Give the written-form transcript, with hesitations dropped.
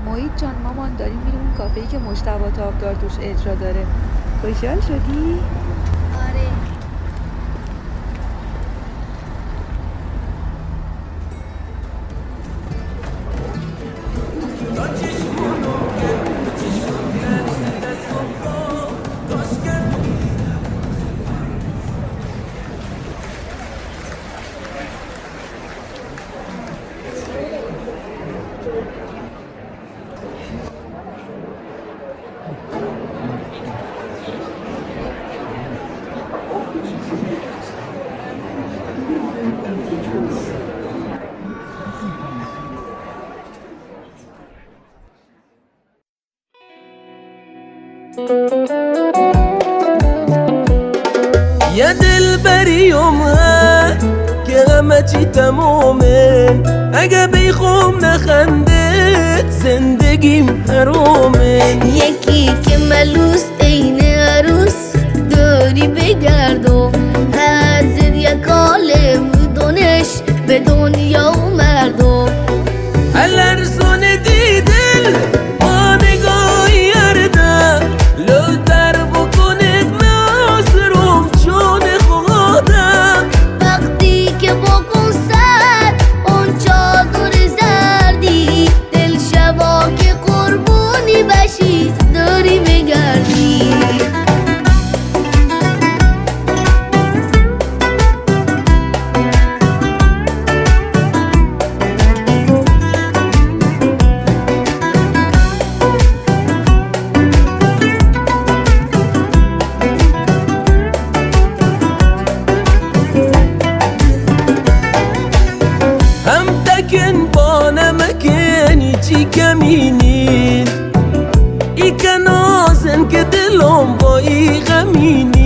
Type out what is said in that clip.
محیط جان مامان داریم میریم اون کافه‌ای که مجتبی تابدار توش اجرا داره. خوشحال شدی؟ آره. یه دلبری اومد که همه چی تمومه، اگه بیخوم نخندت زندگیم حرومه. یکی که ملوس عین عروس داری بگردم، حاضر یک عالم دانش به دنیا و مردم. الارزون دیدل با نگاه یرده لوتر بکنید نازروم چون خودم. وقتی که با کنسر اون چادر زردی دل شبا که قربونی بشی داری بگردی. همتکن با نمکنی چی کمینی ای که نازن که دلم با ای غمینی.